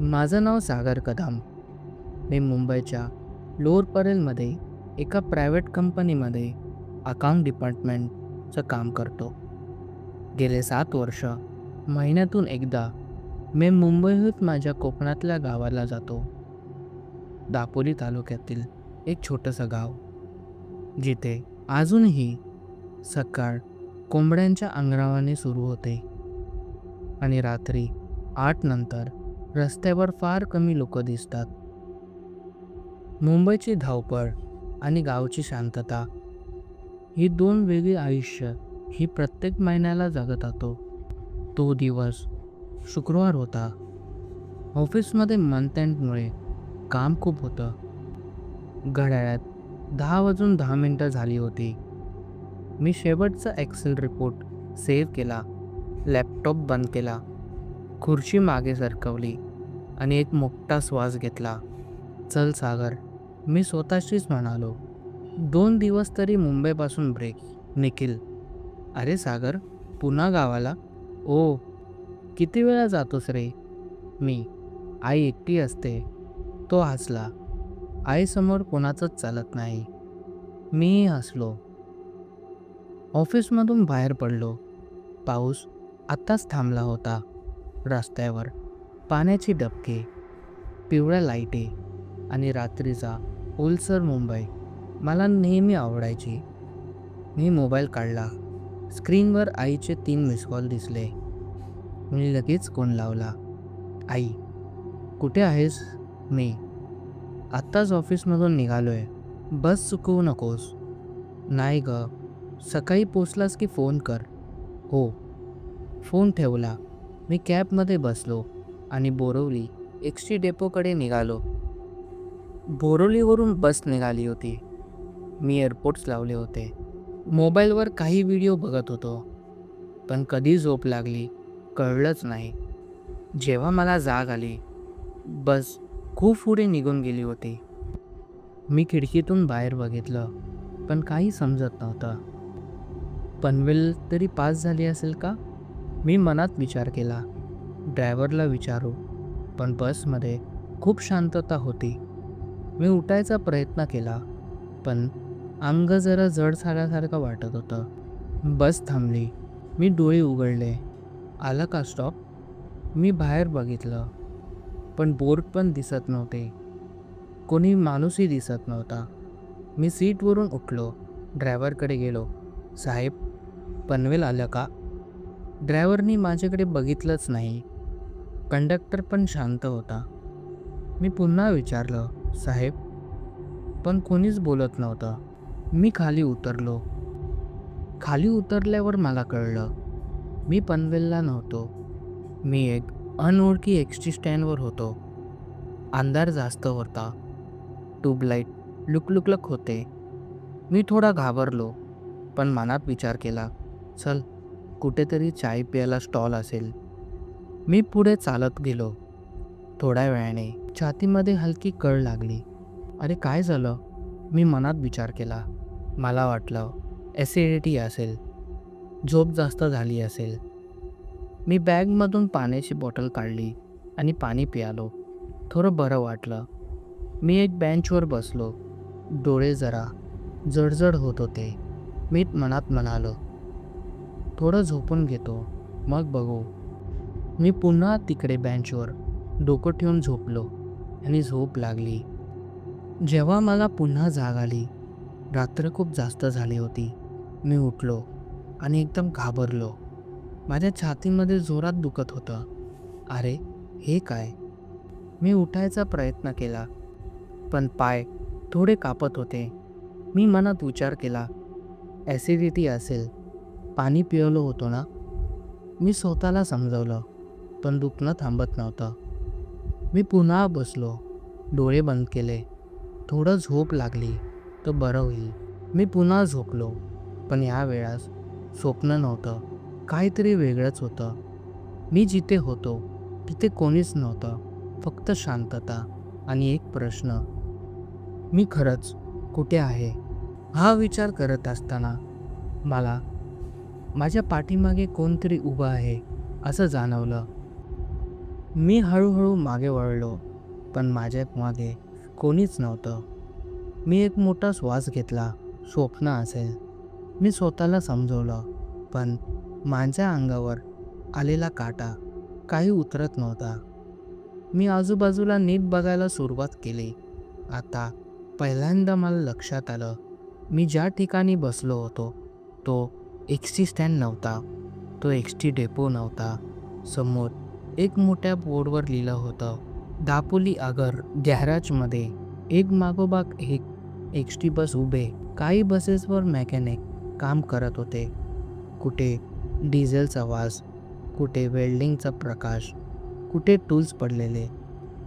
माझं नाव सागर कदम. मी मुंबईच्या लोअर परेलमध्ये एका प्रायव्हेट कंपनीमध्ये अकाउंट डिपार्टमेंटचं काम करतो. गेले 7 वर्ष महिन्यातून एकदा मी मुंबईहून माझ्या कोकणातल्या गावाला जातो. दापोली तालुक्यातील एक छोटंसं गाव, जिथे अजूनही सकाळ कोंबड्यांच्या अंगरावाने सुरू होते आणि रात्री 8 नंतर रस्त्यावर फार कमी लोक दिसतात. मुंबईची धावपळ आणि गावची शांतता ही दोन वेगळी आयुष्य ही प्रत्येक महिन्याला जगत होतो. तो दिवस शुक्रवार होता. ऑफिसमध्ये मंथ एंडमुळे काम खूप होतं. घड्याळात 10 वाजून 10 मिनिटं झाली होती. मी शेवटचा एक्सेल रिपोर्ट सेव्ह केला, लॅपटॉप बंद केला, खुर्ची मागे सरकवली आणि एक मोठा श्वास घेतला. चल सागर, मी स्वतःशीच म्हणालो. 2 दिवस तरी मुंबईपासून ब्रेक. निखिल: अरे सागर, पुन्हा गावाला? ओ, किती वेळा जातोस रे? मी: आई एकटी असते. तो हसला. आईसमोर कोणाचंच चालत नाही. मीही हसलो. ऑफिसमधून बाहेर पडलो. पाऊस आत्ताच थांबला होता. रस्त्यावर पाण्याची डबके, पिवळ्या लाईटी आणि रात्रीचा ओलसर मुंबई मला नेहमी आवडायची. मी मोबाईल काढला. स्क्रीनवर आईचे 3 मिस कॉल दिसले. मी लगेच फोन लावला. आई: कुठे आहेस? मी: आत्ताच ऑफिसमधून निघालोय. बस चुकवू नकोस. नाही ग, सकाळी पोचलास की फोन कर. हो. फोन ठेवला. मी कॅबमध्ये बसलो आणि बोरिवली एसटी डेपोकडे निघालो. बोरिवलीवरून बस निघाली होती. मी एअरपोर्ट्स लावले होते. मोबाईलवर काही व्हिडिओ बघत होतो, पण कधी झोप लागली कळलंच नाही. जेव्हा मला जाग आली, बस खूप पुढे निघून गेली होती. मी खिडकीतून बाहेर बघितलं, पण काही समजत नव्हतं. पनवेल तरी पास झाली असेल का? मी मनात विचार केला. ड्रायव्हरला विचारू, पण बसमध्ये खूप शांतता होती. मी उठायचा प्रयत्न केला, पण अंग जरा जड झाल्यासारखं वाटत होतं. बस थांबली. मी डोळे उघडले. आलं का स्टॉप? मी बाहेर बघितलं, पण बोर्ड पण दिसत नव्हते. कोणी माणूसही दिसत नव्हता. मी सीटवरून उठलो. ड्रायव्हरकडे गेलो. साहेब, पनवेल आलं का? ड्रायव्हरनी माझ्याकडे बघितलंच नाही. कंडक्टर पण शांत होता. मी पुन्हा विचारलं, साहेब? पण कोणीच बोलत नव्हतं. मी खाली उतरलो. खाली उतरल्यावर मला कळलं, मी पनवेलला नव्हतो. मी एक अनोळखी एसटी स्टँडवर होतो. अंधार जास्त होता. ट्यूबलाईट लुकलुकलक होते. मी थोडा घाबरलो, पण मनात विचार केला, चल, कुठेतरी चाय प्यायला स्टॉल असेल. मी पुढे चालत गेलो. थोड्या वेळाने छातीमध्ये हलकी कळ लागली. अरे काय झालं? मी मनात विचार केला. मला वाटलं ॲसिडिटी असेल, झोप जास्त झाली असेल. मी बॅगमधून पाण्याची बॉटल काढली आणि पाणी पियालो. थोडं बरं वाटलं. मी एक बेंचवर बसलो. डोळे जरा जडजड होत होते. मी मनात म्हणालो, थोडं झोपून घेतो, मग बघू. मी पुन्हा तिकडे बेंचवर डोकं ठेवून झोपलो आणि झोप लागली. जेव्हा मला पुन्हा जाग आली, रात्र खूप जास्त झाली होती. मी उठलो आणि एकदम घाबरलो. माझ्या छातीमध्ये जोरात दुखत होतं. अरे, हे काय? मी उठायचा प्रयत्न केला, पण पाय थोडे कापत होते. मी मनात विचार केला, ॲसिडिटी असेल, पाणी पिवलं होतं ना. मी स्वतःला समजावलं, पण दुखणं थांबत नव्हतं. मी पुन्हा बसलो, डोळे बंद केले. थोडं झोप लागली तर बरं होईल. मी पुन्हा झोपलो, पण या वेळेस स्वप्न नव्हतं, काहीतरी वेगळंच होतं. मी जिथे होतो तिथे कोणीच नव्हतं, फक्त शांतता आणि एक प्रश्न, मी खरंच कुठे आहे? हा विचार करत असताना मला माझ्या पाठीमागे कोणतरी उभं आहे असं जाणवलं. मी हळूहळू मागे वळलो, पण माझ्या मागे कोणीच नव्हतं. मी एक मोठा श्वास घेतला. स्वप्न असेल, मी स्वतःला समजवलं. पण माझ्या अंगावर आलेला काटा काही उतरत नव्हता. मी आजूबाजूला नीट बघायला सुरुवात केली. आता पहिल्यांदा मला लक्षात आलं, मी ज्या ठिकाणी बसलो होतो तो एस टी स्टँड नव्हता. तो एस टी डेपो नव्हता. समोर एक मोठ्या बोर्डवर लिहिलं होतं, दापोली आगर गॅरेजमध्ये एक मागोमाग एक एस टी बस उभे. काही बसेसवर मेकॅनिक काम करत होते. कुठे डिझेलचा वास, कुठे वेल्डिंगचा प्रकाश, कुठे टूल्स पडलेले.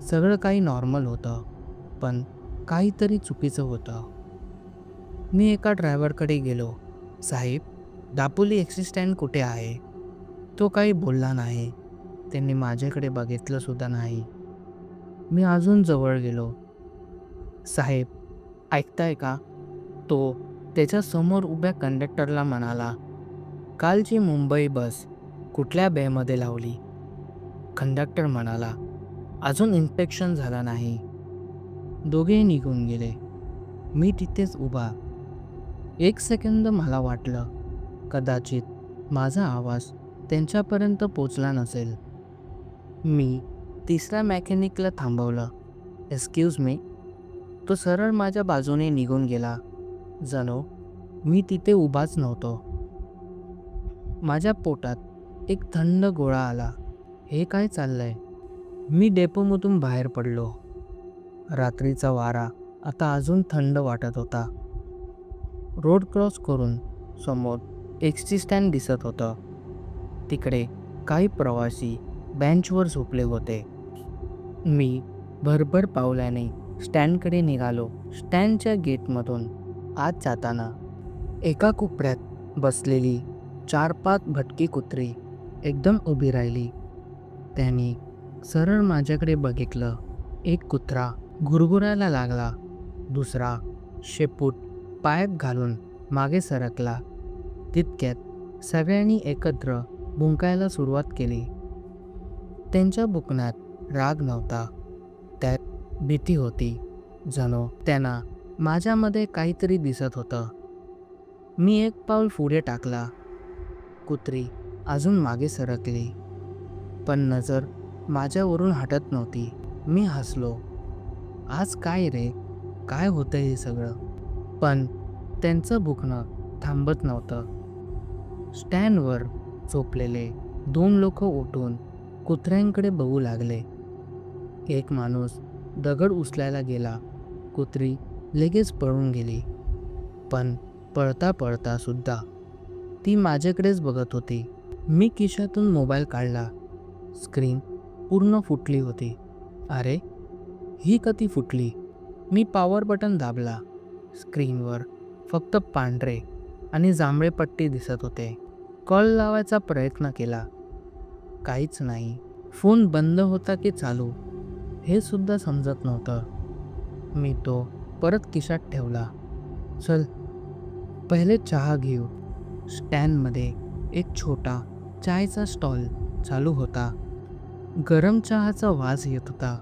सगळं काही नॉर्मल होतं, पण काहीतरी चुकीचं होतं. मी एका ड्रायव्हरकडे गेलो. साहेब, दापोली एस टी स्टँड कुठे आहे? तो काही बोलला नाही. त्यांनी माझ्याकडे बघितलं सुद्धा नाही. मी अजून जवळ गेलो. साहेब, ऐकताय का? तो त्याच्या समोर उभ्या कंडक्टरला म्हणाला, कालची मुंबई बस कुठल्या बेमध्ये लावली? कंडक्टर म्हणाला, अजून इन्स्पेक्शन झाला नाही. दोघेही निघून गेले. मी तिथेच उभा. एक सेकंद मला वाटलं, कदाचित माझा आवाज त्यांच्यापर्यंत पोचला नसेल. मी तिसऱ्या मेकॅनिकला थांबवलं. Excuse me. तो सरळ माझ्या बाजूने निघून गेला. जणू मी तिथे उभाच नव्हतो. माझ्या पोटात एक थंड गोळा आला. हे काय चाललंय? मी डेपोमधून बाहेर पडलो. रात्रीचा वारा आता अजून थंड वाटत होता. रोड क्रॉस करून समोर एस टी स्टँड दिसत होतं. तिकडे काही प्रवासी बेंचवर झोपले होते. मी भरभर पावलाने स्टँडकडे निघालो. स्टँडच्या गेटमधून आत जाताना एका कोपऱ्यात बसलेली 4-5 भटकी कुत्री एकदम उभी राहिली. त्यांनी सरळ माझ्याकडे बघितलं. एक कुत्रा गुरगुरायला लागला. दुसरा शेपूट पायात घालून मागे सरकला. तितक्यात सगळ्यांनी एकत्र भुंकायला सुरुवात केली. त्यांच्या बुकण्यात राग नव्हता, त्यात भीती होती. जणू त्यांना माझ्यामध्ये काहीतरी दिसत होतं. मी एक पाऊल पुढे टाकला. कुत्री अजून मागे सरकली, पण नजर माझ्यावरून हटत नव्हती. मी हसलो. आज काय रे, काय होतं हे सगळं? पण त्यांचं भुकणं थांबत नव्हतं. स्टँडवर झोपलेले 2 लोक उठून कुत्र्यांकडे बघू लागले. एक माणूस दगड उचलायला गेला. कुत्री लगेच पळून गेली. पण पळता पळता सुद्धा ती माझ्याकडेच बघत होती. मी खिशातून मोबाईल काढला. स्क्रीन पूर्ण फुटली होती. अरे, ही कधी फुटली? मी पॉवर बटन दाबला. स्क्रीनवर फक्त पांढरे आणि जांभळे पट्टी दिसत होते. कॉल लावायचा प्रयत्न केला. काहीच नाही. फोन बंद होता की चालू हे सुद्धा समजत नव्हतं. मी तो परत खिशात ठेवला. चल, पहिले चहा घेऊ. स्टँडमध्ये एक छोटा चायचा स्टॉल चालू होता. गरम चहाचा वास येत होता.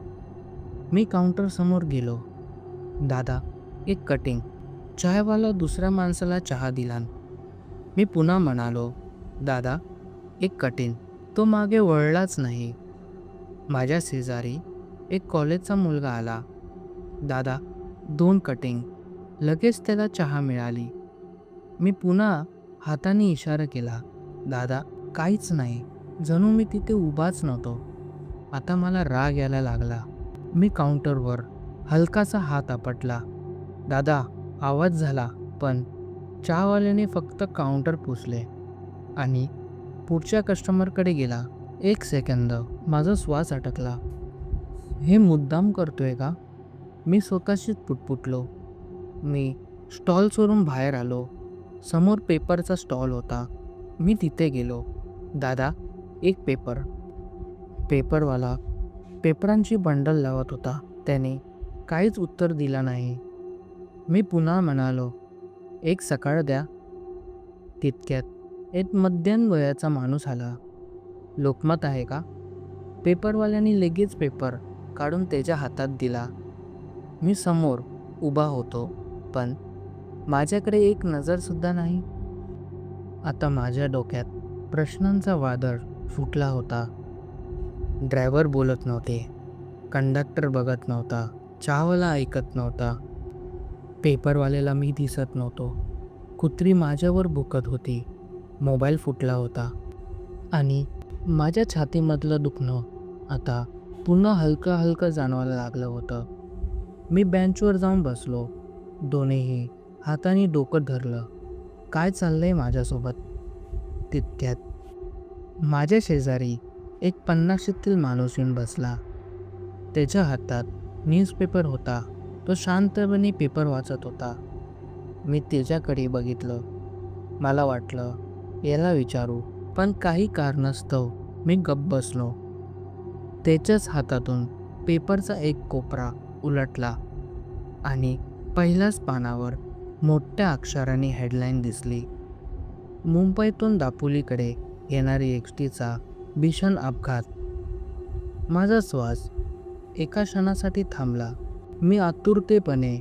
मी काउंटरसमोर गेलो. दादा, एक कटिंग. चायवाला दुसऱ्या माणसाला चहा दिला. मी पुन्हा म्हणालो, दादा, एक कटिंग. तो मागे वळलाच नाही. माझ्या शेजारी एक कॉलेजचा मुलगा आला. दादा, 2 कटिंग. लगेच त्याला चहा मिळाली. मी पुन्हा हाताने इशारा केला. दादा, काहीच नाही. जणू मी तिथे उभाच नव्हतो. आता मला राग यायला लागला. मी काउंटरवर हलकासा हात आपटला. दादा, आवाज झाला, पण चहावाल्याने फक्त काउंटर पुसले आणि पुढच्या कस्टमरकडे गेला. एक सेकंद माझा श्वास अटकला. हे मुद्दाम करतोय का? मी स्वतःशीच पुटपुटलो. मी स्टॉलवरून बाहेर आलो. समोर पेपरचा स्टॉल होता. मी तिथे गेलो. दादा, एक पेपर. पेपरवाला पेपरांची बंडल लावत होता. त्याने काहीच उत्तर दिला नाही. मी पुन्हा म्हणालो, एक सकाळ द्या. तितक्यात एक मध्यम वयाचा माणूस आला. लोकमत आहे का? पेपरवाल्याने लगेच पेपर काढून त्याच्या हातात दिला. मी समोर उभा होतो, पण माझ्याकडे एक नजरसुद्धा नाही. आता माझ्या डोक्यात प्रश्नांचा वादळ फुटला होता. ड्रायव्हर बोलत नव्हते, कंडक्टर बघत नव्हता, चहावाला ऐकत नव्हता, पेपरवाल्याला मी दिसत नव्हतो. कुत्री माझ्यावर भुकत होती, मोबाईल फुटला होता आणि माझ्या छातीमधलं दुखणं आता पुन्हा हलकं हलकं जाणवायला लागलं होतं. मी बेंचवर जाऊन बसलो, दोन्हीही हाताने डोकं धरलं. काय चाललंय माझ्यासोबत? तितक्यात माझ्या शेजारी एक 50शीतील माणूस येऊन बसला. त्याच्या हातात न्यूजपेपर होता. तो शांतपणे पेपर वाचत होता. मी त्याच्याकडे बघितलं. मला वाटलं याला विचारू, पण काही कारणास्तव मी गप्प बसलो. त्याच्याच हातातून पेपरचा एक कोपरा उलटला आणि पहिल्याच पानावर मोठ्या अक्षरांनी हेडलाईन दिसली. मुंबईतून दापोलीकडे येणारी एसटीचा भीषण अपघात. माझा श्वास एका क्षणासाठी थांबला. मी आतुरतेपणे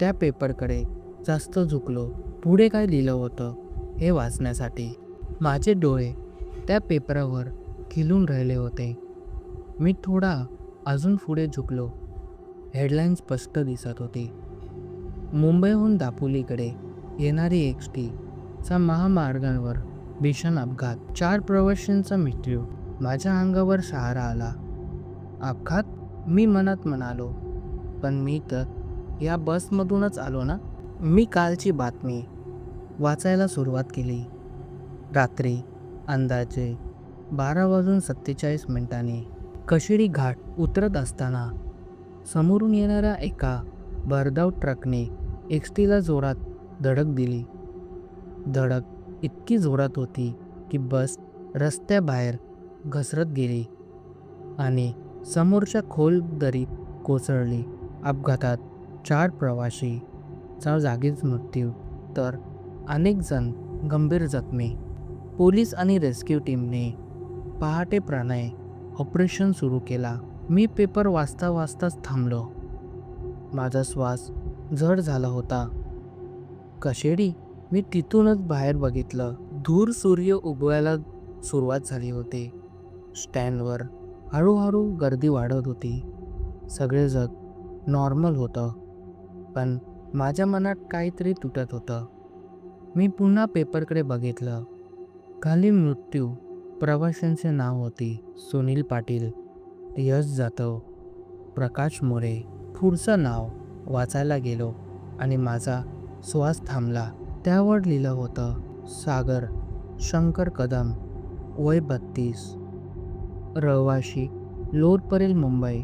त्या पेपरकडे जास्त झुकलो. पुढे काय लिहिलं होतं हे वाचण्यासाठी. माझे डोळे त्या पेपरावर खिलून राहिले होते. मी थोडा अजून पुढे झुकलो. हेडलाईन स्पष्ट दिसत होती. मुंबईहून दापोलीकडे येणारी एसटीचा महामार्गावर भीषण अपघात. 4 प्रवाशांचा मृत्यू. माझ्या अंगावर शहारा आला. अपघात? मी मनात म्हणालो, पण मी तर या बसमधूनच आलो ना. मी कालची बातमी वाचायला सुरुवात केली. रात्री अंदाजे 12:47 कशेडी घाट उतरत असताना समोरून येणाऱ्या एका भरधाव ट्रकने एसटीला जोरात धडक दिली. धडक इतकी जोरात होती की बस रस्त्याबाहेर घसरत गेली आणि समोरच्या खोल दरीत कोसळली. अपघातात 4 प्रवाशीचा जागीच मृत्यू, तर अनेक जण गंभीर जखमी. पोलीस आणि रेस्क्यू टीमने पहाटेप्रमाणे ऑपरेशन सुरू केला. मी पेपर वाचता वाचताच थांबलो. माझा श्वास जड झाला होता. कशेडी? मी तिथूनच बाहेर बघितलं. दूर सूर्य उगवायला सुरुवात झाली होती. स्टँडवर हळूहळू गर्दी वाढत होती. सगळे जग नॉर्मल होतं, पण माझ्या मनात काहीतरी तुटत होतं. मी पुन्हा पेपरकडे बघितलं. खाली मृत्यू प्रवाशांचे नाव होती. सुनील पाटील, यश जाधव, प्रकाश मोरे. पुढचं नाव वाचायला गेलो आणि माझा श्वास थांबला. त्यावर लिहिलं होतं सागर शंकर कदम, वय 32, रहिवाशी लोअर मुंबई.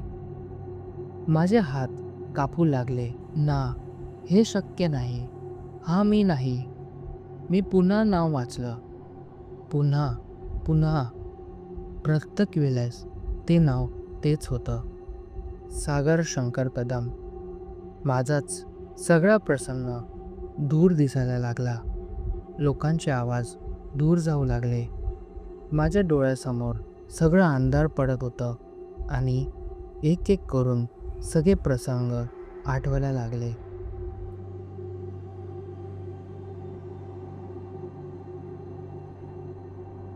माझे हात कापू लागले. ना, हे शक्य नाही. हा मी नाही. मी पुन्हा नाव वाचलं. पुन्हा पुन्हा. प्रत्येक वेळेस ते नाव तेच होतं, सागर शंकर कदम. माझाच सगळा प्रसंग दूर दिसायला लागला. लोकांचे आवाज दूर जाऊ लागले. माझ्या डोळ्यासमोर सगळं अंधार पडत होतं आणि एक एक करून सगळे प्रसंग आठवायला लागले.